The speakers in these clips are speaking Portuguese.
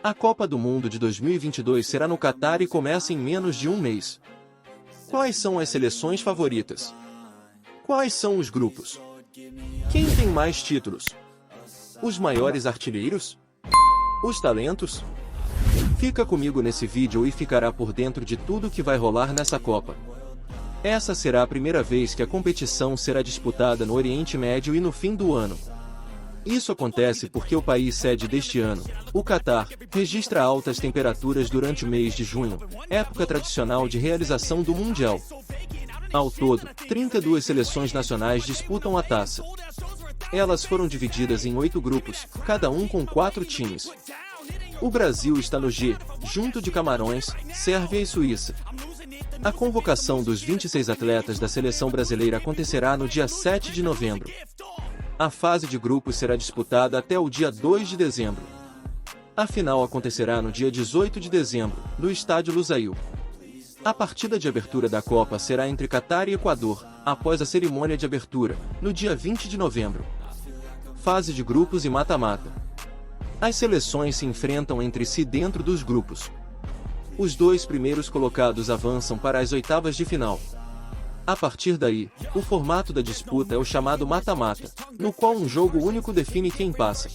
A Copa do Mundo de 2022 será no Catar e começa em menos de um mês. Quais são as seleções favoritas? Quais são os grupos? Quem tem mais títulos? Os maiores artilheiros? Os talentos? Fica comigo nesse vídeo e ficará por dentro de tudo que vai rolar nessa Copa. Essa será a primeira vez que a competição será disputada no Oriente Médio e no fim do ano. Isso acontece porque o país sede deste ano, o Catar, registra altas temperaturas durante o mês de junho, época tradicional de realização do Mundial. Ao todo, 32 seleções nacionais disputam a taça. Elas foram divididas em 8 grupos, cada um com 4 times. O Brasil está no G, junto de Camarões, Sérvia e Suíça. A convocação dos 26 atletas da seleção brasileira acontecerá no dia 7 de novembro. A fase de grupos será disputada até o dia 2 de dezembro. A final acontecerá no dia 18 de dezembro, no estádio Lusail. A partida de abertura da Copa será entre Catar e Equador, após a cerimônia de abertura, no dia 20 de novembro. Fase de grupos e mata-mata. As seleções se enfrentam entre si dentro dos grupos. Os 2 primeiros colocados avançam para as oitavas de final. A partir daí, o formato da disputa é o chamado mata-mata, no qual um jogo único define quem passa.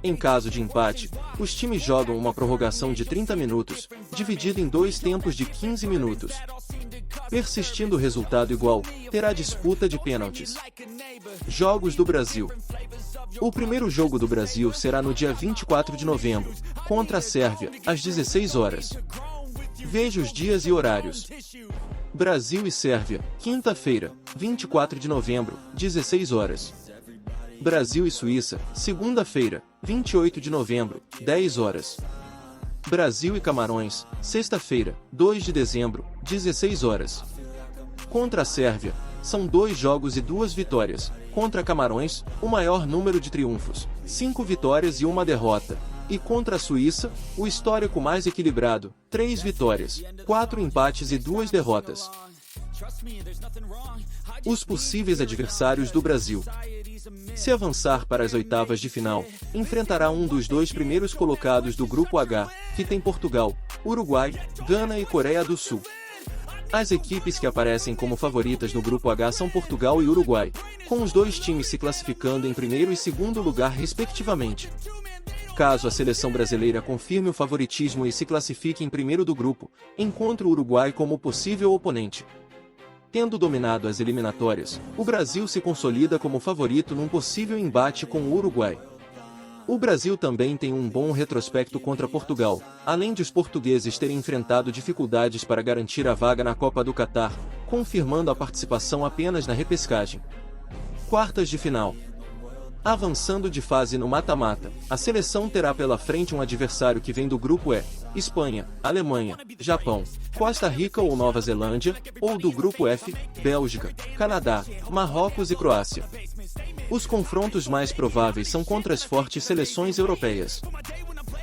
Em caso de empate, os times jogam uma prorrogação de 30 minutos, dividida em 2 tempos de 15 minutos. Persistindo o resultado igual, terá disputa de pênaltis. Jogos do Brasil. O primeiro jogo do Brasil será no dia 24 de novembro, contra a Sérvia, às 16 horas. Veja os dias e horários. Brasil e Sérvia, quinta-feira, 24 de novembro, 16 horas. Brasil e Suíça, segunda-feira, 28 de novembro, 10 horas. Brasil e Camarões, sexta-feira, 2 de dezembro, 16 horas. Contra a Sérvia, são 2 jogos e 2 vitórias. Contra Camarões, o maior número de triunfos, 5 vitórias e 1 derrota. E contra a Suíça, o histórico mais equilibrado, 3 vitórias, 4 empates e 2 derrotas. Os possíveis adversários do Brasil. Se avançar para as oitavas de final, enfrentará um dos 2 primeiros colocados do Grupo H, que tem Portugal, Uruguai, Gana e Coreia do Sul. As equipes que aparecem como favoritas no Grupo H são Portugal e Uruguai, com os 2 times se classificando em primeiro e segundo lugar respectivamente. Caso a seleção brasileira confirme o favoritismo e se classifique em primeiro do grupo, encontra o Uruguai como possível oponente. Tendo dominado as eliminatórias, o Brasil se consolida como favorito num possível embate com o Uruguai. O Brasil também tem um bom retrospecto contra Portugal, além de os portugueses terem enfrentado dificuldades para garantir a vaga na Copa do Catar, confirmando a participação apenas na repescagem. Quartas de final. Avançando de fase no mata-mata, a seleção terá pela frente um adversário que vem do grupo E, Espanha, Alemanha, Japão, Costa Rica ou Nova Zelândia, ou do grupo F, Bélgica, Canadá, Marrocos e Croácia. Os confrontos mais prováveis são contra as fortes seleções europeias.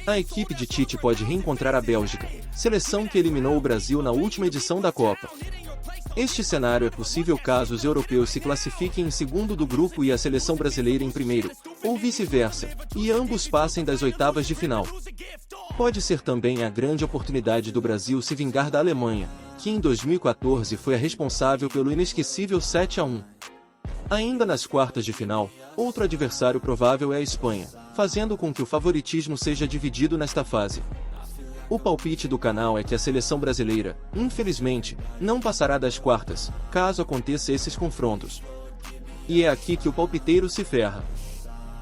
A equipe de Tite pode reencontrar a Bélgica, seleção que eliminou o Brasil na última edição da Copa. Este cenário é possível caso os europeus se classifiquem em segundo do grupo e a seleção brasileira em primeiro, ou vice-versa, e ambos passem das oitavas de final. Pode ser também a grande oportunidade do Brasil se vingar da Alemanha, que em 2014 foi a responsável pelo inesquecível 7-1. Ainda nas quartas de final, outro adversário provável é a Espanha, fazendo com que o favoritismo seja dividido nesta fase. O palpite do canal é que a seleção brasileira, infelizmente, não passará das quartas, caso aconteça esses confrontos. E é aqui que o palpiteiro se ferra.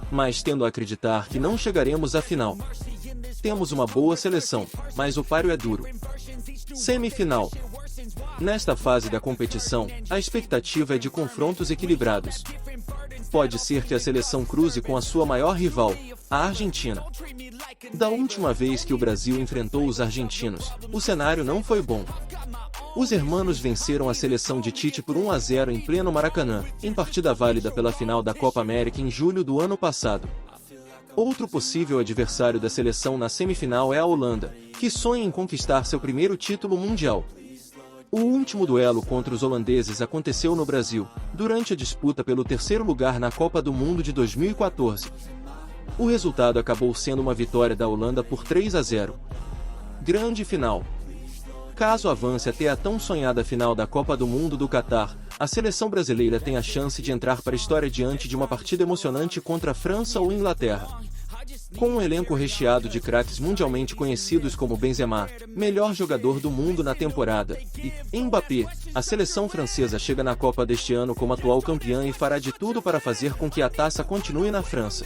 Mas tendo a acreditar que não chegaremos à final. Temos uma boa seleção, mas o páreo é duro. Semifinal. Nesta fase da competição, a expectativa é de confrontos equilibrados. Pode ser que a seleção cruze com a sua maior rival, a Argentina. Da última vez que o Brasil enfrentou os argentinos, o cenário não foi bom. Os hermanos venceram a seleção de Tite por 1-0 em pleno Maracanã, em partida válida pela final da Copa América em julho do ano passado. Outro possível adversário da seleção na semifinal é a Holanda, que sonha em conquistar seu primeiro título mundial. O último duelo contra os holandeses aconteceu no Brasil, durante a disputa pelo terceiro lugar na Copa do Mundo de 2014. O resultado acabou sendo uma vitória da Holanda por 3-0. Grande final. Caso avance até a tão sonhada final da Copa do Mundo do Catar, a seleção brasileira tem a chance de entrar para a história diante de uma partida emocionante contra a França ou Inglaterra. Com um elenco recheado de craques mundialmente conhecidos como Benzema, melhor jogador do mundo na temporada, e Mbappé, a seleção francesa chega na Copa deste ano como atual campeã e fará de tudo para fazer com que a taça continue na França.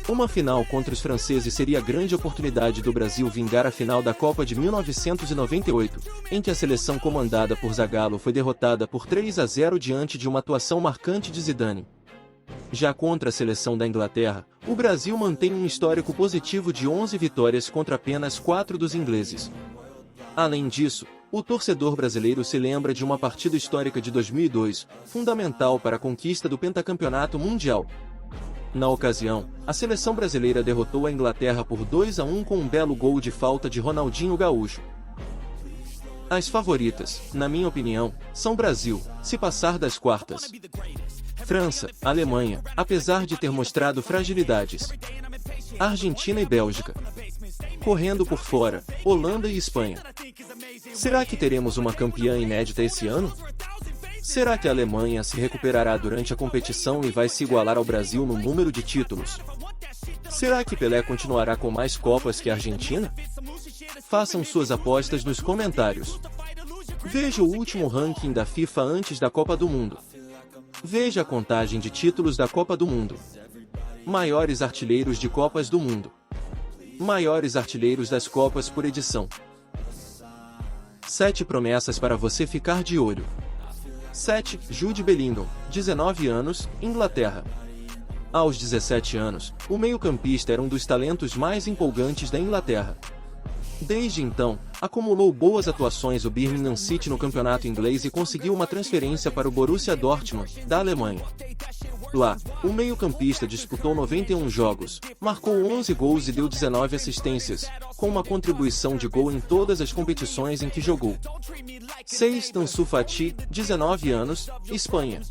Uma final contra os franceses seria a grande oportunidade do Brasil vingar a final da Copa de 1998, em que a seleção comandada por Zagallo foi derrotada por 3-0 diante de uma atuação marcante de Zidane. Já contra a seleção da Inglaterra, o Brasil mantém um histórico positivo de 11 vitórias contra apenas 4 dos ingleses. Além disso, o torcedor brasileiro se lembra de uma partida histórica de 2002, fundamental para a conquista do pentacampeonato mundial. Na ocasião, a seleção brasileira derrotou a Inglaterra por 2-1 com um belo gol de falta de Ronaldinho Gaúcho. As favoritas, na minha opinião, são Brasil, se passar das quartas. França, Alemanha, apesar de ter mostrado fragilidades. Argentina e Bélgica. Correndo por fora, Holanda e Espanha. Será que teremos uma campeã inédita esse ano? Será que a Alemanha se recuperará durante a competição e vai se igualar ao Brasil no número de títulos? Será que Pelé continuará com mais Copas que a Argentina? Façam suas apostas nos comentários. Veja o último ranking da FIFA antes da Copa do Mundo. Veja a contagem de títulos da Copa do Mundo. Maiores artilheiros de Copas do Mundo. Maiores artilheiros das Copas por edição. 7 promessas para você ficar de olho. 7. Jude Bellingham, 19 anos, Inglaterra. Aos 17 anos, o meio-campista era um dos talentos mais empolgantes da Inglaterra. Desde então, acumulou boas atuações no Birmingham City no campeonato inglês e conseguiu uma transferência para o Borussia Dortmund, da Alemanha. Lá, o meio-campista disputou 91 jogos, marcou 11 gols e deu 19 assistências, com uma contribuição de gol em todas as competições em que jogou. 6. Ansu Fati, 19 anos, Espanha.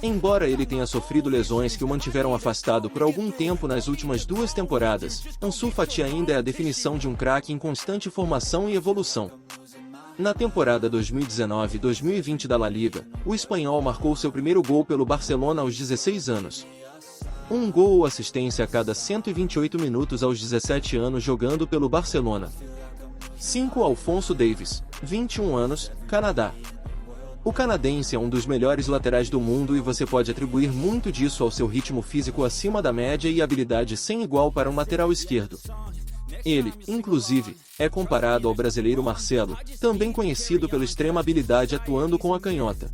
Embora ele tenha sofrido lesões que o mantiveram afastado por algum tempo nas últimas 2 temporadas, Ansu Fati ainda é a definição de um craque em constante formação e evolução. Na temporada 2019-2020 da La Liga, o espanhol marcou seu primeiro gol pelo Barcelona aos 16 anos. Um gol ou assistência a cada 128 minutos aos 17 anos jogando pelo Barcelona. 5. Alphonso Davies, 21 anos, Canadá. O canadense é um dos melhores laterais do mundo e você pode atribuir muito disso ao seu ritmo físico acima da média e habilidade sem igual para um lateral esquerdo. Ele, inclusive, é comparado ao brasileiro Marcelo, também conhecido pela extrema habilidade atuando com a canhota.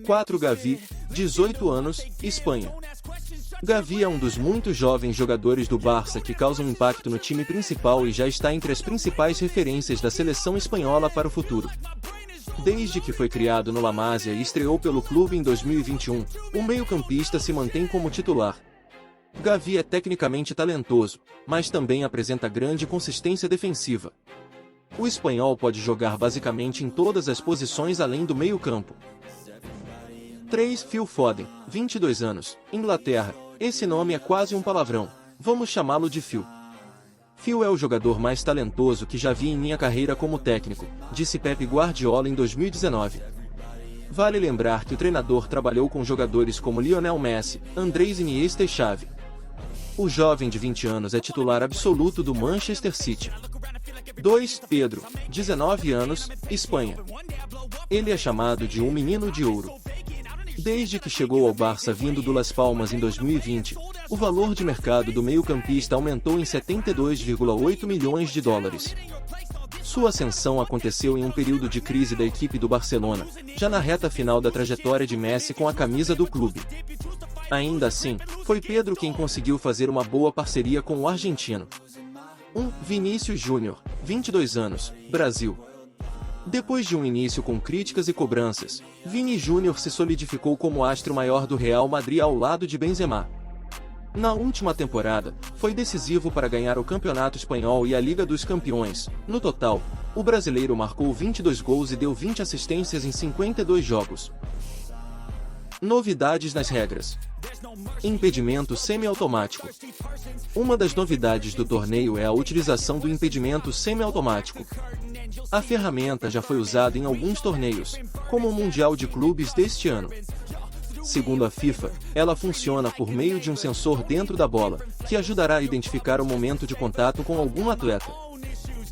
4. Gavi, 18 anos, Espanha. Gavi é um dos muitos jovens jogadores do Barça que causam impacto no time principal e já está entre as principais referências da seleção espanhola para o futuro. Desde que foi criado no La Masia e estreou pelo clube em 2021, o meio-campista se mantém como titular. Gavi é tecnicamente talentoso, mas também apresenta grande consistência defensiva. O espanhol pode jogar basicamente em todas as posições além do meio-campo. 3. Phil Foden, 22 anos, Inglaterra. Esse nome é quase um palavrão, vamos chamá-lo de Phil. Phil é o jogador mais talentoso que já vi em minha carreira como técnico, disse Pep Guardiola em 2019. Vale lembrar que o treinador trabalhou com jogadores como Lionel Messi, Andrés Iniesta e Xavi. O jovem de 20 anos é titular absoluto do Manchester City. 2. Pedro, 19 anos, Espanha. Ele é chamado de um menino de ouro. Desde que chegou ao Barça vindo do Las Palmas em 2020, o valor de mercado do meio-campista aumentou em 72,8 milhões de dólares. Sua ascensão aconteceu em um período de crise da equipe do Barcelona, já na reta final da trajetória de Messi com a camisa do clube. Ainda assim, foi Pedro quem conseguiu fazer uma boa parceria com o argentino. 1. Vinícius Júnior, 22 anos, Brasil. Depois de um início com críticas e cobranças, Vini Júnior se solidificou como astro maior do Real Madrid ao lado de Benzema. Na última temporada, foi decisivo para ganhar o Campeonato Espanhol e a Liga dos Campeões. No total, o brasileiro marcou 22 gols e deu 20 assistências em 52 jogos. Novidades nas regras. Impedimento semiautomático. Uma das novidades do torneio é a utilização do impedimento semiautomático. A ferramenta já foi usada em alguns torneios, como o Mundial de Clubes deste ano. Segundo a FIFA, ela funciona por meio de um sensor dentro da bola, que ajudará a identificar o momento de contato com algum atleta.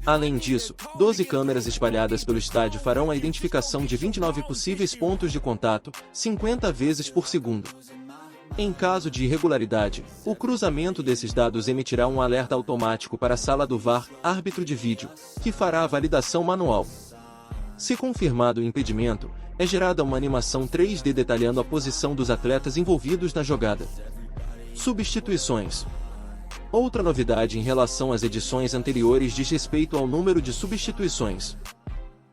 Além disso, 12 câmeras espalhadas pelo estádio farão a identificação de 29 possíveis pontos de contato, 50 vezes por segundo. Em caso de irregularidade, o cruzamento desses dados emitirá um alerta automático para a sala do VAR, árbitro de vídeo, que fará a validação manual. Se confirmado o impedimento, é gerada uma animação 3D detalhando a posição dos atletas envolvidos na jogada. Substituições. Outra novidade em relação às edições anteriores diz respeito ao número de substituições.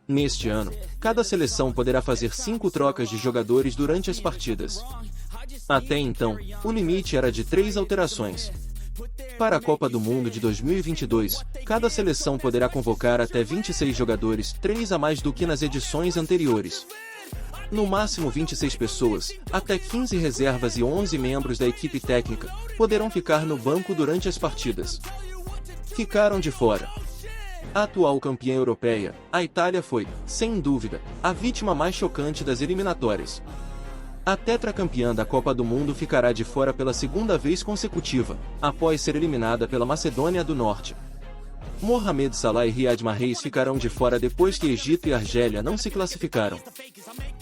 Neste ano, cada seleção poderá fazer 5 trocas de jogadores durante as partidas. Até então, o limite era de 3 alterações. Para a Copa do Mundo de 2022, cada seleção poderá convocar até 26 jogadores, 3 a mais do que nas edições anteriores. No máximo 26 pessoas, até 15 reservas e 11 membros da equipe técnica, poderão ficar no banco durante as partidas. Ficaram de fora. A atual campeã europeia, a Itália foi, sem dúvida, a vítima mais chocante das eliminatórias. A tetracampeã da Copa do Mundo ficará de fora pela segunda vez consecutiva, após ser eliminada pela Macedônia do Norte. Mohamed Salah e Riyad Mahrez ficarão de fora depois que Egito e Argélia não se classificaram.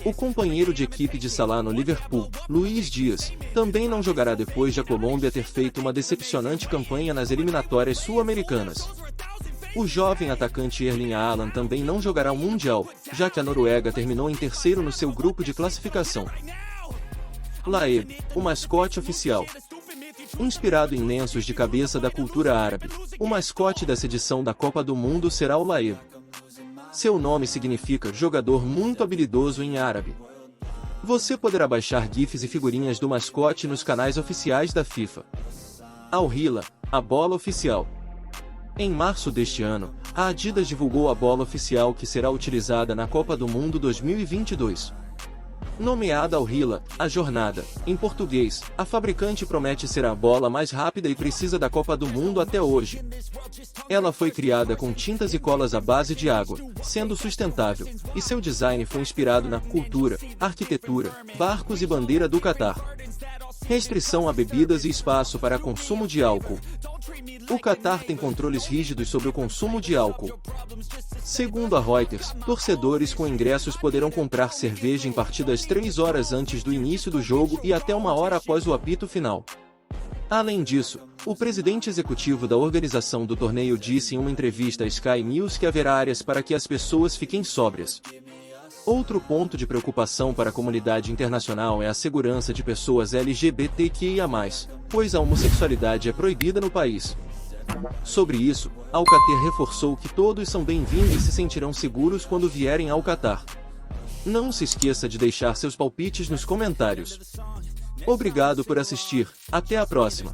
O companheiro de equipe de Salah no Liverpool, Luiz Dias, também não jogará depois de a Colômbia ter feito uma decepcionante campanha nas eliminatórias sul-americanas. O jovem atacante Erling Haaland também não jogará o Mundial, já que a Noruega terminou em terceiro no seu grupo de classificação. Laeb, o mascote oficial. Inspirado em lenços de cabeça da cultura árabe, o mascote dessa edição da Copa do Mundo será o Laeb. Seu nome significa jogador muito habilidoso em árabe. Você poderá baixar GIFs e figurinhas do mascote nos canais oficiais da FIFA. Al Hilal, a bola oficial. Em março deste ano, a Adidas divulgou a bola oficial que será utilizada na Copa do Mundo 2022. Nomeada Al Hilal, a jornada, em português, a fabricante promete ser a bola mais rápida e precisa da Copa do Mundo até hoje. Ela foi criada com tintas e colas à base de água, sendo sustentável, e seu design foi inspirado na cultura, arquitetura, barcos e bandeira do Catar. Restrição a bebidas e espaço para consumo de álcool. O Catar tem controles rígidos sobre o consumo de álcool. Segundo a Reuters, torcedores com ingressos poderão comprar cerveja em partidas 3 horas antes do início do jogo e até 1 hora após o apito final. Além disso, o presidente executivo da organização do torneio disse em uma entrevista à Sky News que haverá áreas para que as pessoas fiquem sóbrias. Outro ponto de preocupação para a comunidade internacional é a segurança de pessoas LGBTQIA+, pois a homossexualidade é proibida no país. Sobre isso, Alcater reforçou que todos são bem-vindos e se sentirão seguros quando vierem ao Catar. Não se esqueça de deixar seus palpites nos comentários. Obrigado por assistir, até a próxima!